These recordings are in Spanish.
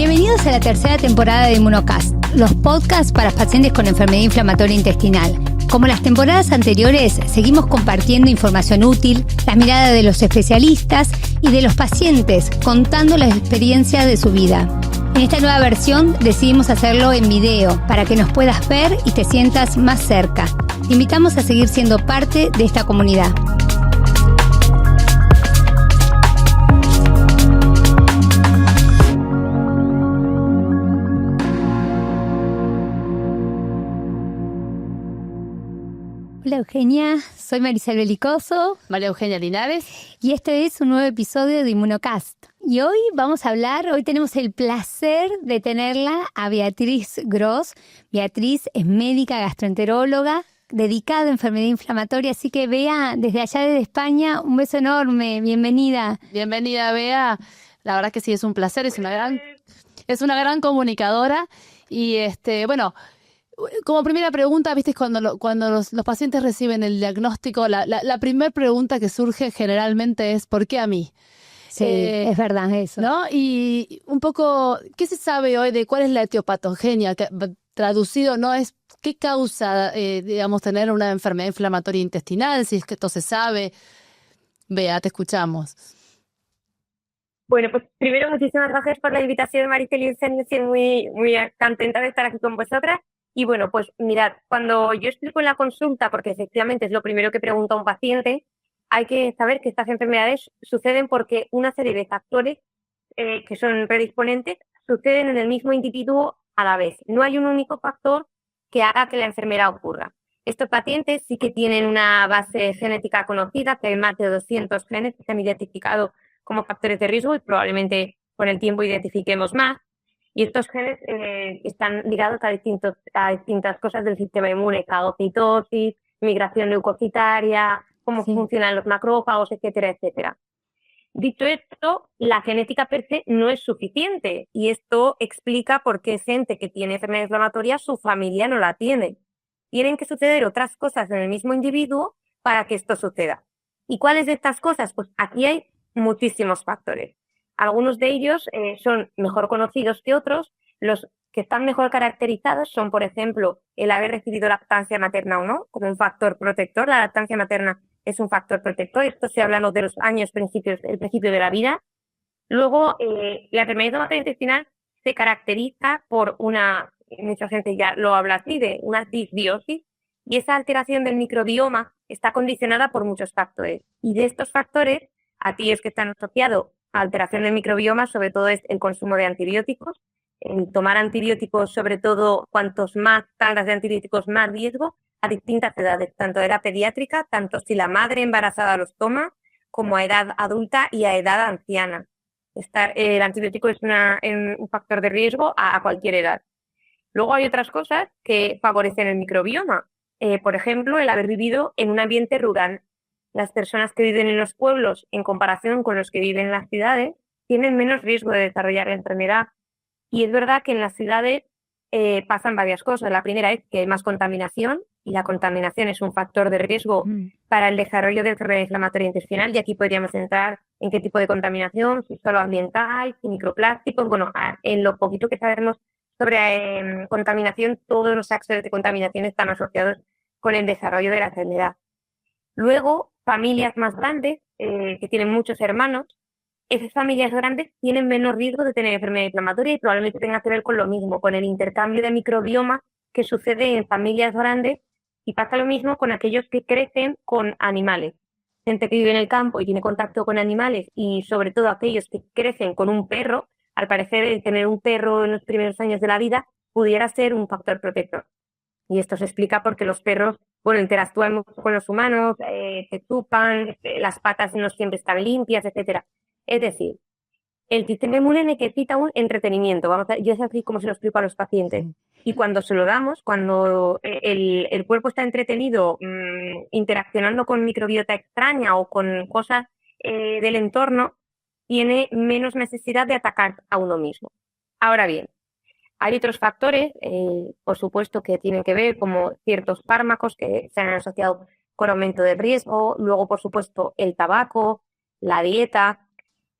Bienvenidos a la tercera temporada de Inmunocast, los podcasts para pacientes con enfermedad inflamatoria intestinal. Como las temporadas anteriores, seguimos compartiendo información útil, la mirada de los especialistas y de los pacientes, contando las experiencias de su vida. En esta nueva versión decidimos hacerlo en video para que nos puedas ver y te sientas más cerca. Te invitamos a seguir siendo parte de esta comunidad. Hola Eugenia, soy Marisol Belicoso. María Eugenia Linares. Y este es un nuevo episodio de Inmunocast. Y hoy tenemos el placer de tenerla a Beatriz Gross. Beatriz es médica gastroenteróloga dedicada a enfermedad inflamatoria, así que Bea, desde allá desde España, un beso enorme, bienvenida. Bienvenida, Bea. La verdad que sí, es un placer, es una gran comunicadora. Y como primera pregunta, viste, cuando los pacientes reciben el diagnóstico, la primera pregunta que surge generalmente es ¿por qué a mí? Sí, es verdad eso. ¿No? Y un poco, ¿qué se sabe hoy de cuál es la etiopatogenia? Traducido, ¿no? Es ¿qué causa, tener una enfermedad inflamatoria intestinal? Si es que esto se sabe. Bea, te escuchamos. Bueno, pues primero muchísimas gracias por la invitación, Marisol y Eugenia. Estoy muy contenta de estar aquí con vosotras. Y bueno, pues mirad, cuando yo explico en la consulta, porque efectivamente es lo primero que pregunta un paciente, hay que saber que estas enfermedades suceden porque una serie de factores que son predisponentes suceden en el mismo individuo a la vez. No hay un único factor que haga que la enfermedad ocurra. Estos pacientes sí que tienen una base genética conocida, que hay más de 200 genes que se han identificado como factores de riesgo y probablemente con el tiempo identifiquemos más. Y estos genes están ligados a distintas cosas del sistema inmune, fagocitosis, migración leucocitaria, cómo funcionan los macrófagos, etcétera, etcétera. Dicho esto, la genética per se no es suficiente y esto explica por qué gente que tiene enfermedad inflamatoria, su familia no la tiene. Tienen que suceder otras cosas en el mismo individuo para que esto suceda. ¿Y cuáles de estas cosas? Pues aquí hay muchísimos factores. Algunos de ellos son mejor conocidos que otros. Los que están mejor caracterizados son, por ejemplo, el haber recibido lactancia materna o no, como un factor protector. La lactancia materna es un factor protector. Esto se habla de los años el principio de la vida. Luego, la enfermedad inflamatoria intestinal se caracteriza por mucha gente ya lo habla así, de una disbiosis, y esa alteración del microbioma está condicionada por muchos factores. Y de estos factores, aquellos que están asociados a alteración del microbioma, sobre todo es el consumo de antibióticos. El tomar antibióticos, sobre todo, cuantos más tandas de antibióticos, más riesgo a distintas edades, tanto a edad pediátrica, tanto si la madre embarazada los toma, como a edad adulta y a edad anciana. El antibiótico es un factor de riesgo a cualquier edad. Luego hay otras cosas que favorecen el microbioma. Por ejemplo, el haber vivido en un ambiente rural. Las personas que viven en los pueblos, en comparación con los que viven en las ciudades, tienen menos riesgo de desarrollar la enfermedad. Y es verdad que en las ciudades pasan varias cosas. La primera es que hay más contaminación, y la contaminación es un factor de riesgo para el desarrollo de enfermedad inflamatoria intestinal. Y aquí podríamos entrar en qué tipo de contaminación, si solo ambiental, si microplásticos. Bueno, en lo poquito que sabemos sobre contaminación, todos los factores de contaminación están asociados con el desarrollo de la enfermedad. Luego, familias más grandes, que tienen muchos hermanos, esas familias grandes tienen menos riesgo de tener enfermedad inflamatoria y probablemente tenga que ver con lo mismo, con el intercambio de microbioma que sucede en familias grandes, y pasa lo mismo con aquellos que crecen con animales. Gente que vive en el campo y tiene contacto con animales, y sobre todo aquellos que crecen con un perro, al parecer el tener un perro en los primeros años de la vida pudiera ser un factor protector. Y esto se explica porque los perros, interactúan mucho con los humanos, se chupan, las patas no siempre están limpias, etcétera. Es decir, el sistema inmune necesita un entretenimiento. Yo es así como se lo explico a los pacientes. Y cuando se lo damos, cuando el cuerpo está entretenido interaccionando con microbiota extraña o con cosas del entorno, tiene menos necesidad de atacar a uno mismo. Ahora bien, hay otros factores, por supuesto, que tienen que ver, como ciertos fármacos que se han asociado con aumento de riesgo. Luego, por supuesto, el tabaco, la dieta.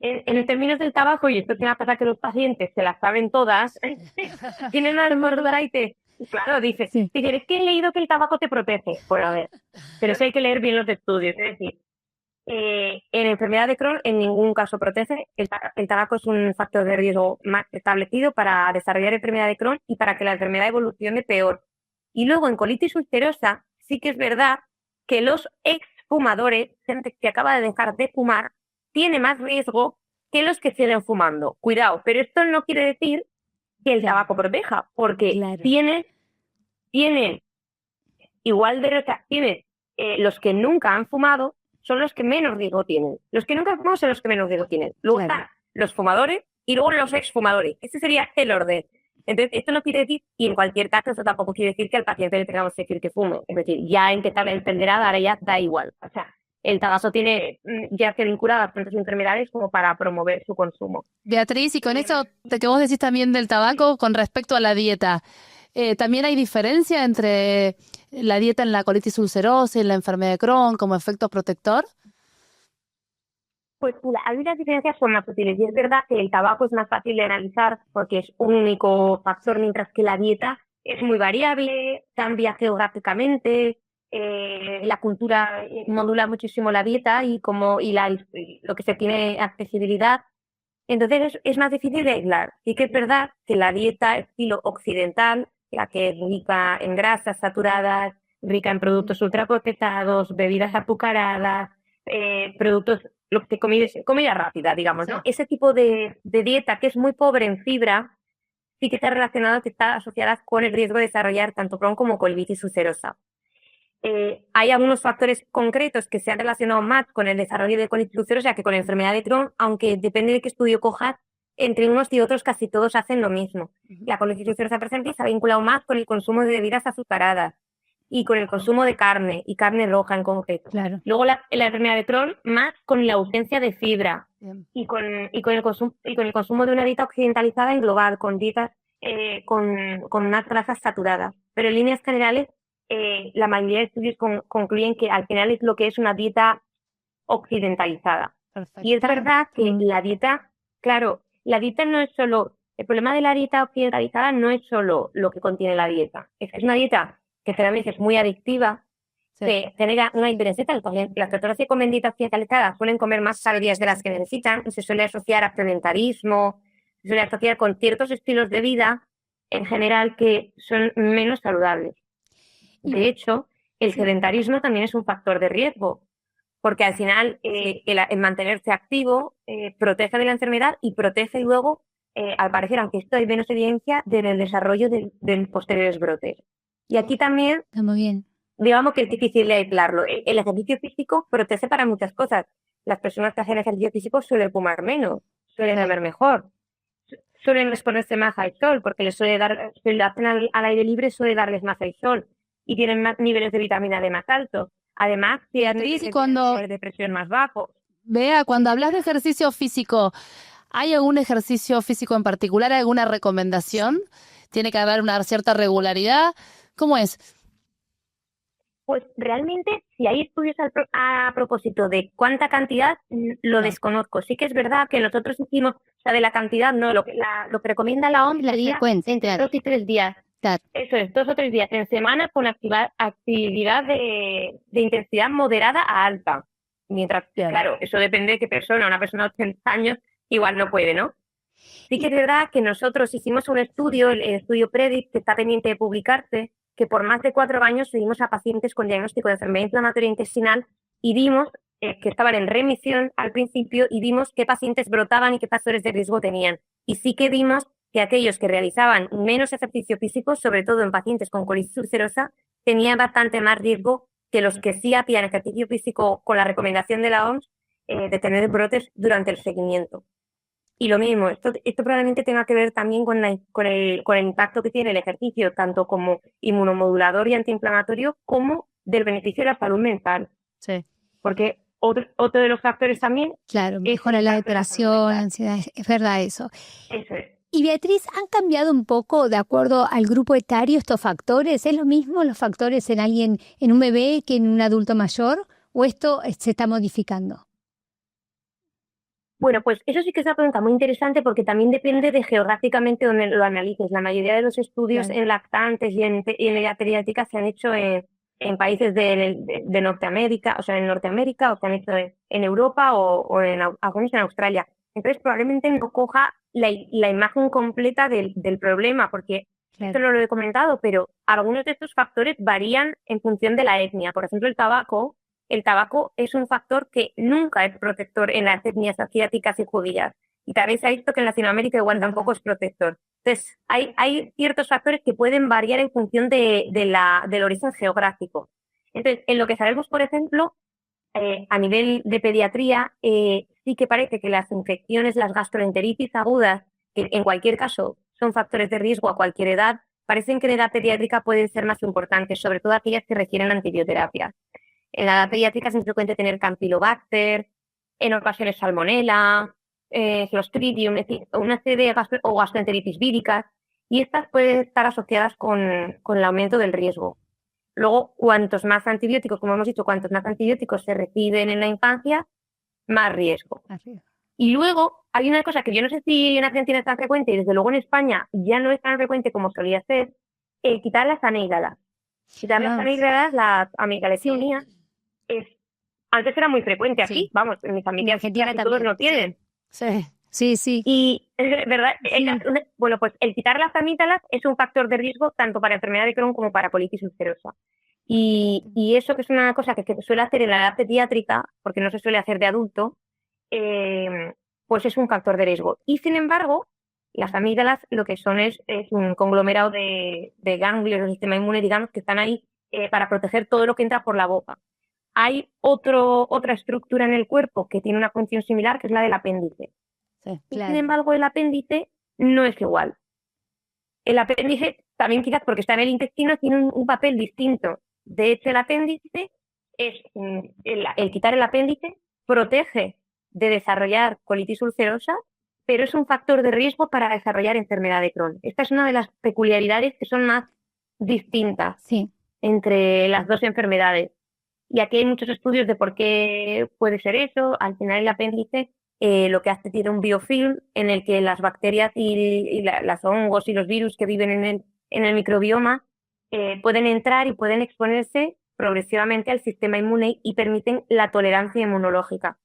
En términos del tabaco, y esto tiene que pasar que los pacientes se las saben todas, tienen una artritis. Claro, dices, Sí. es que he leído que el tabaco te protege. Bueno, a ver, pero sí hay que leer bien los estudios. Es decir, en enfermedad de Crohn en ningún caso protege. El tabaco es un factor de riesgo más establecido para desarrollar enfermedad de Crohn y para que la enfermedad evolucione peor. Y luego en colitis ulcerosa sí que es verdad que los exfumadores, gente que acaba de dejar de fumar, tiene más riesgo que los que siguen fumando. Cuidado, pero esto no quiere decir que el tabaco proteja, porque Claro. tienen igual de reacciones. Los que nunca han fumado son los que menos riesgo tienen. Los que nunca han fumado son los que menos riesgo tienen. Luego Claro. están los fumadores y luego los exfumadores. Ese sería el orden. Entonces, esto no quiere decir, y en cualquier caso, eso tampoco quiere decir que al paciente le tengamos que decir que fume. Es decir, ya en qué tal entenderá, ahora ya da igual. O sea, el tabaco tiene ya que vincular bastantes enfermedades como para promover su consumo. Beatriz, y con eso de que vos decís también del tabaco con respecto a la dieta, ¿también hay diferencia entre la dieta en la colitis ulcerosa y en la enfermedad de Crohn como efecto protector? Pues hay unas diferencias son más sutiles y es verdad que el tabaco es más fácil de analizar porque es un único factor, mientras que la dieta es muy variable, cambia geográficamente, la cultura modula muchísimo la dieta y lo que se tiene accesibilidad. Entonces es más difícil de aislar. Sí que es verdad que la dieta estilo occidental, la que es rica en grasas saturadas, rica en productos ultraprocesados, bebidas azucaradas, productos, lo que comida rápida, digamos, ¿no? Sí. Ese tipo de dieta que es muy pobre en fibra, sí que está relacionada, que está asociada con el riesgo de desarrollar tanto Crohn como colitis ulcerosa. Hay algunos factores concretos que se han relacionado más con el desarrollo de colitis ulcerosa que con la enfermedad de Crohn, aunque depende de qué estudio cojas, entre unos y otros casi todos hacen lo mismo. La colitis ulcerosa, por ejemplo, se ha vinculado más con el consumo de bebidas azucaradas y con el consumo de carne, y carne roja en concreto. Claro. Luego la enfermedad de Crohn más con la ausencia de fibra Bien. y con el consumo de una dieta occidentalizada en global, con dietas con unas grasas saturadas. Pero en líneas generales, la mayoría de estudios concluyen que al final es lo que es una dieta occidentalizada. Perfecto. Y es verdad que la dieta, claro, la dieta no es solo, el problema de la dieta occidentalizada no es solo lo que contiene la dieta. Es una dieta que generalmente es muy adictiva, Sí. que genera una hipertensión. Las personas que comen dieta occidentalizada suelen comer más calorías de las que necesitan, se suele asociar a sedentarismo, se suele asociar con ciertos estilos de vida en general que son menos saludables. De hecho, el sedentarismo también es un factor de riesgo, porque al final el mantenerse activo protege de la enfermedad y protege luego, al parecer, aunque esto hay menos evidencia, del desarrollo de posteriores brotes. Y aquí también, Está muy bien. digamos que es difícil de aislarlo. El ejercicio físico protege para muchas cosas. Las personas que hacen ejercicio físico suelen fumar menos, suelen comer mejor, suelen exponerse más al sol, porque les suele dar, si lo hacen al aire libre, suele darles más el sol y tienen más niveles de vitamina D más altos. Además, tienen Beatriz, y cuando niveles de presión más bajos. cuando hablas de ejercicio físico, ¿hay algún ejercicio físico en particular, alguna recomendación? ¿Tiene que haber una cierta regularidad? ¿Cómo es? Pues realmente, si hay estudios a propósito de cuánta cantidad, lo desconozco. Sí que es verdad que nosotros hicimos, o sea, de la cantidad, no, lo que recomienda la OMS La sería frecuencia, entre claro. 2 y 3 días. Claro. Eso es, 2 o 3 días en semana con actividad de intensidad moderada a alta. Mientras, claro, eso depende de qué persona. Una persona de 80 años igual no puede, ¿no? Sí que es verdad que nosotros hicimos un estudio, el estudio PREDICT, que está pendiente de publicarse, que por más de 4 años seguimos a pacientes con diagnóstico de enfermedad inflamatoria intestinal y vimos que estaban en remisión al principio y vimos qué pacientes brotaban y qué factores de riesgo tenían. Y sí que vimos que aquellos que realizaban menos ejercicio físico, sobre todo en pacientes con colitis ulcerosa, tenían bastante más riesgo que los que sí hacían ejercicio físico con la recomendación de la OMS de tener brotes durante el seguimiento. Y lo mismo, esto probablemente tenga que ver también con el impacto que tiene el ejercicio, tanto como inmunomodulador y antiinflamatorio, como del beneficio de la salud mental. Sí. Porque otro de los factores también... Claro, mejora la depresión, la ansiedad, es verdad eso. Eso es. Y Beatriz, ¿han cambiado un poco de acuerdo al grupo etario estos factores? ¿Es lo mismo los factores en alguien, en un bebé que en un adulto mayor? ¿O esto se está modificando? Bueno, pues eso sí que es una pregunta muy interesante porque también depende de geográficamente donde lo analices. La mayoría de los estudios Claro. en lactantes y en edad pediátrica se han hecho en países de Norteamérica, o sea, en Norteamérica, o se han hecho en Europa o algunos en Australia. Entonces, probablemente no coja la imagen completa del problema, porque esto Claro. no lo he comentado, pero algunos de estos factores varían en función de la etnia. Por ejemplo, el tabaco es un factor que nunca es protector en las etnias asiáticas y judías. Y también se ha visto que en Latinoamérica igual tampoco es protector. Entonces, hay ciertos factores que pueden variar en función del origen geográfico. Entonces, en lo que sabemos, por ejemplo, a nivel de pediatría, sí que parece que las infecciones, las gastroenteritis agudas, que en cualquier caso son factores de riesgo a cualquier edad, parecen que en edad pediátrica pueden ser más importantes, sobre todo aquellas que requieren antibioterapia. En la edad pediátrica es muy frecuente tener Campylobacter, en ocasiones Salmonella, Clostridium, es decir, una serie de o gastroenteritis víricas, y estas pueden estar asociadas con el aumento del riesgo. Luego, cuantos más antibióticos, como hemos dicho, cuantos más antibióticos se reciben en la infancia, más riesgo. Arriba. Y luego hay una cosa que yo no sé si en Argentina es tan frecuente, y desde luego en España ya no es tan frecuente como solía ser, quitar las amígdalas. Quitar las amígdalas, la amigdalectomía, antes era muy frecuente aquí, Sí. vamos, en mi familia En Argentina casi todos también. no tienen. Sí. Sí, sí. Y, ¿verdad? Sí. Bueno, pues el quitar las amígdalas es un factor de riesgo tanto para enfermedad de Crohn como para colitis ulcerosa. Y eso que es una cosa que se suele hacer en la edad pediátrica, porque no se suele hacer de adulto, pues es un factor de riesgo. Y sin embargo, las amígdalas lo que son es un conglomerado de ganglios del sistema inmune, digamos, que están ahí para proteger todo lo que entra por la boca. Hay otra estructura en el cuerpo que tiene una función similar, que es la del apéndice. Sí. Y Claro. sin embargo, el apéndice no es igual. El apéndice, también quizás porque está en el intestino, tiene un papel distinto. De hecho, el apéndice el quitar el apéndice protege de desarrollar colitis ulcerosa, pero es un factor de riesgo para desarrollar enfermedad de Crohn. Esta es una de las peculiaridades que son más distintas Sí. entre las dos enfermedades. Y aquí hay muchos estudios de por qué puede ser eso. Al final, el apéndice lo que hace tiene un biofilm en el que las bacterias y las hongos y los virus que viven en el microbioma pueden entrar y pueden exponerse progresivamente al sistema inmune y permiten la tolerancia inmunológica.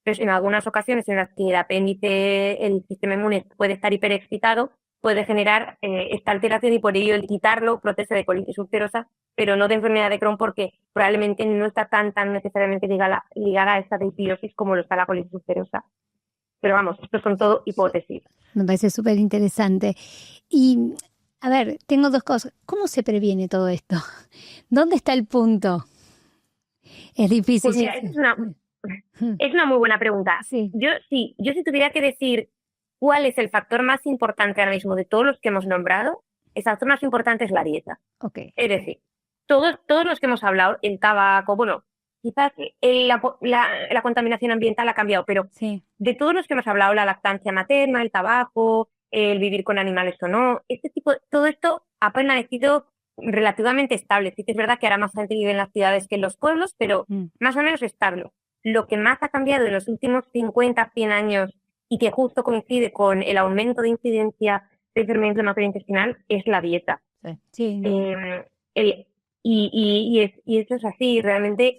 Entonces, en algunas ocasiones en las que el apéndice, el sistema inmune puede estar hiperexcitado, puede generar esta alteración y por ello el quitarlo protege de colitis ulcerosa, pero no de enfermedad de Crohn porque probablemente no está tan necesariamente ligada a esta disbiosis como lo está la colitis ulcerosa. Pero vamos, estos son todo hipótesis. Me parece súper interesante. Y, a ver, tengo dos cosas. ¿Cómo se previene todo esto? ¿Dónde está el punto? Es difícil. Pues mira, es una muy buena pregunta. Sí. Yo si tuviera que decir cuál es el factor más importante ahora mismo de todos los que hemos nombrado, el factor más importante es la dieta. Ok. Es decir, todos los que hemos hablado, el tabaco, bueno, quizás la contaminación ambiental ha cambiado, pero Sí. de todos los que hemos hablado, la lactancia materna, el tabaco, el vivir con animales o no, todo esto ha permanecido relativamente estable. Sí que es verdad que ahora más gente vive en las ciudades que en los pueblos, pero más o menos estable. Lo que más ha cambiado en los últimos 50, 100 años y que justo coincide con el aumento de incidencia de enfermedad inflamatoria intestinal es la dieta. Sí. Y eso es así, realmente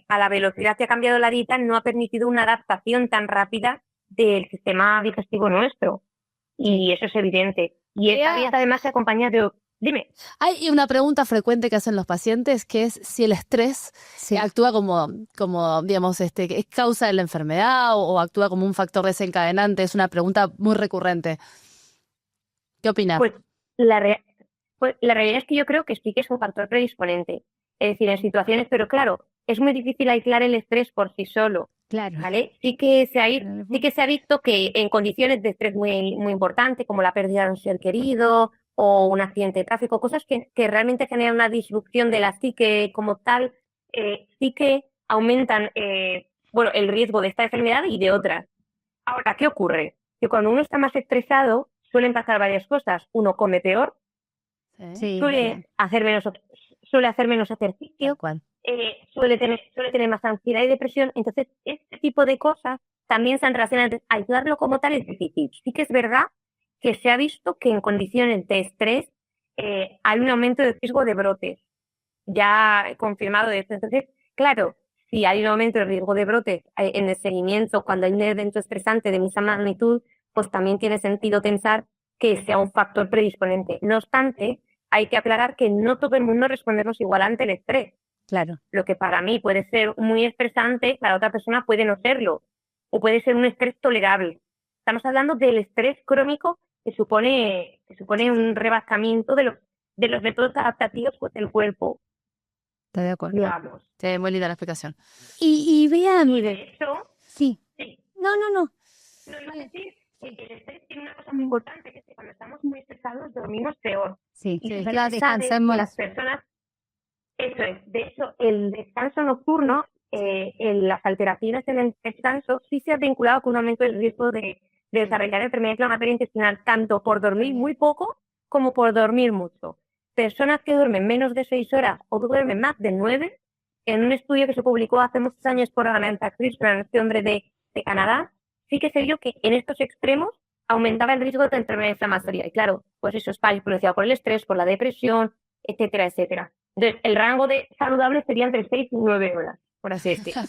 a la velocidad que ha cambiado la dieta no ha permitido una adaptación tan rápida del sistema digestivo nuestro. Y eso es evidente. Y esta dieta además se acompaña de... Dime. Hay una pregunta frecuente que hacen los pacientes que es si el estrés actúa como digamos, que es causa de la enfermedad o actúa como un factor desencadenante. Es una pregunta muy recurrente. ¿Qué opinas? Pues la realidad es que yo creo que sí que es un factor predisponente. Es decir, en situaciones, pero claro, es muy difícil aislar el estrés por sí solo. Claro. ¿Vale? Sí que se ha visto que en condiciones de estrés muy, muy importante, como la pérdida de un ser querido o un accidente de tráfico, cosas que realmente generan una disrupción de la psique como tal, sí que aumentan el riesgo de esta enfermedad y de otras. Ahora, ¿qué ocurre? Que cuando uno está más estresado suelen pasar varias cosas. Uno come peor, Sí. suele hacer menos ejercicio, suele tener más ansiedad y depresión. Entonces, este tipo de cosas también se han relacionado. Ayudarlo como tal es difícil. Sí que es verdad que se ha visto que en condiciones de estrés hay un aumento de riesgo de brotes, ya confirmado de esto. Entonces, claro, si hay un aumento de riesgo de brotes en el seguimiento, cuando hay un evento estresante de misma magnitud, pues también tiene sentido pensar que sea un factor predisponente. No obstante, hay que aclarar que no todo el mundo respondemos igual ante el estrés. Claro. Lo que para mí puede ser muy estresante, para otra persona puede no serlo, o puede ser un estrés tolerable. Estamos hablando del estrés crónico que supone un rebasamiento de los métodos adaptativos del cuerpo. Estoy de acuerdo. Digamos. Sí, muy linda la explicación. Y vean... Y de hecho... Sí. Sí. No. No iba a decir que el estrés tiene una cosa muy importante, que es que cuando estamos muy estresados dormimos peor. Sí, Y es que verdad, se sabe que descansemos. las personas... Eso es. De hecho, el descanso nocturno, las alteraciones en el descanso, sí se ha vinculado con un aumento del riesgo de desarrollar enfermedad inflamatoria intestinal, tanto por dormir muy poco como por dormir mucho. Personas que duermen menos de 6 horas o duermen más de 9, en un estudio que se publicó hace muchos años por Agatha Christopher, este hombre de Canadá, sí que se vio que en estos extremos aumentaba el riesgo de enfermedad inflamatoria. Y claro, pues eso es influenciado por el estrés, por la depresión, etcétera, etcétera. Entonces, el rango de saludable sería entre 6 y 9 horas, por así decirlo.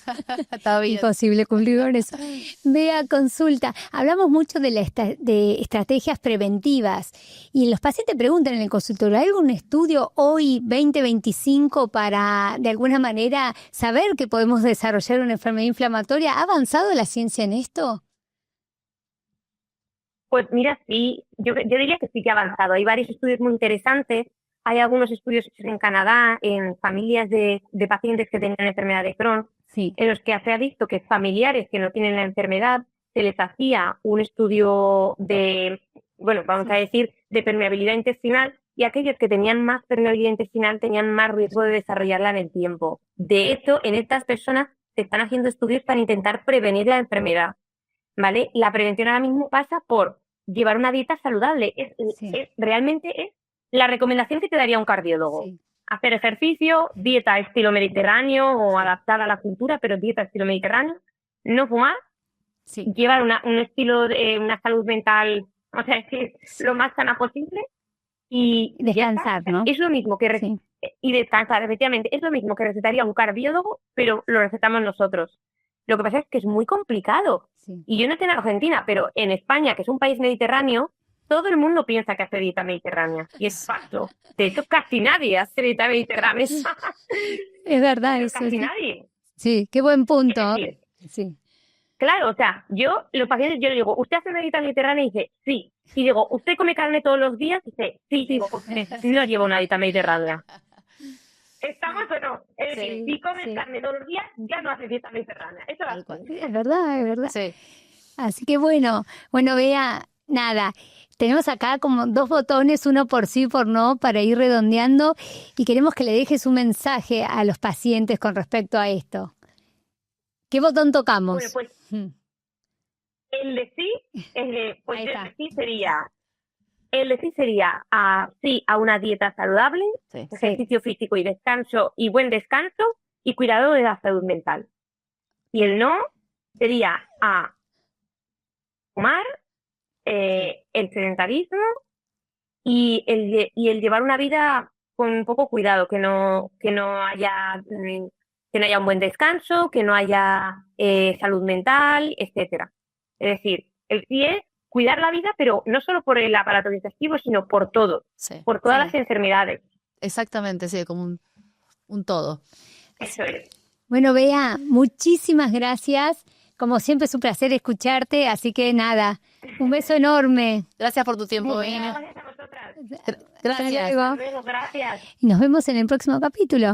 Está bien. Imposible cumplir con eso. Vea, consulta. Hablamos mucho de estrategias preventivas y los pacientes preguntan en el consultorio, ¿hay algún estudio hoy 2025 para de alguna manera saber que podemos desarrollar una enfermedad inflamatoria? ¿Ha avanzado la ciencia en esto? Pues mira, sí, yo diría que sí que ha avanzado. Hay varios estudios muy interesantes. Hay algunos estudios hechos en Canadá, en familias de pacientes que tenían enfermedad de Crohn, Sí. en los que se ha visto que familiares que no tienen la enfermedad se les hacía un estudio de, bueno, vamos a decir, de permeabilidad intestinal, y aquellos que tenían más permeabilidad intestinal tenían más riesgo de desarrollarla en el tiempo. De hecho, en estas personas se están haciendo estudios para intentar prevenir la enfermedad, ¿vale? La prevención ahora mismo pasa por llevar una dieta saludable. Realmente es la recomendación que te daría un cardiólogo. Sí. Hacer ejercicio, dieta estilo mediterráneo o adaptada a la cultura, pero dieta estilo mediterráneo. No fumar, Sí. llevar un estilo de una salud mental, o sea, decir, lo más sana posible y Descansar, ¿no? Es lo mismo que Sí. y descansar, efectivamente, es lo mismo que recetaría un cardiólogo, pero lo recetamos nosotros. Lo que pasa es que es muy complicado. Sí. Y yo no estoy en Argentina, pero en España, que es un país mediterráneo, todo el mundo piensa que hace dieta mediterránea. Y es falso. De hecho, casi nadie hace dieta mediterránea. Es verdad eso. Casi Sí. nadie. Sí, qué buen punto. Es decir, Sí. claro, o sea, los pacientes, yo le digo, ¿usted hace una dieta mediterránea? Y dice, sí. Y digo, ¿usted come carne todos los días? Y dice, sí. Digo, usted no lleva una dieta mediterránea. ¿Estamos o no? Es decir, si comes carne todos los días, ya no hace dieta mediterránea. Eso es así. Es verdad, es verdad. Sí. Así que bueno, vea, nada, tenemos acá como 2 botones, uno por sí, por no, para ir redondeando y queremos que le dejes un mensaje a los pacientes con respecto a esto. ¿Qué botón tocamos? Bueno, pues el de sí, pues Ahí está. el de sí sería sí a una dieta saludable, Sí. ejercicio físico y descanso y buen descanso y cuidado de la salud mental. Y el no sería a fumar, el sedentarismo y el llevar una vida con un poco cuidado, que no haya un buen descanso, que no haya salud mental, etcétera. Es decir, el sí es cuidar la vida, pero no solo por el aparato digestivo, sino por todo, Sí. por todas las enfermedades. Exactamente, sí, como un todo. Eso es. Bueno, Bea, muchísimas gracias. Como siempre es un placer escucharte, así que nada, un beso enorme. Gracias por tu tiempo, Bueno. Bea. Gracias a vosotras. Gracias. Hasta luego. Hasta luego, gracias. Y nos vemos en el próximo capítulo.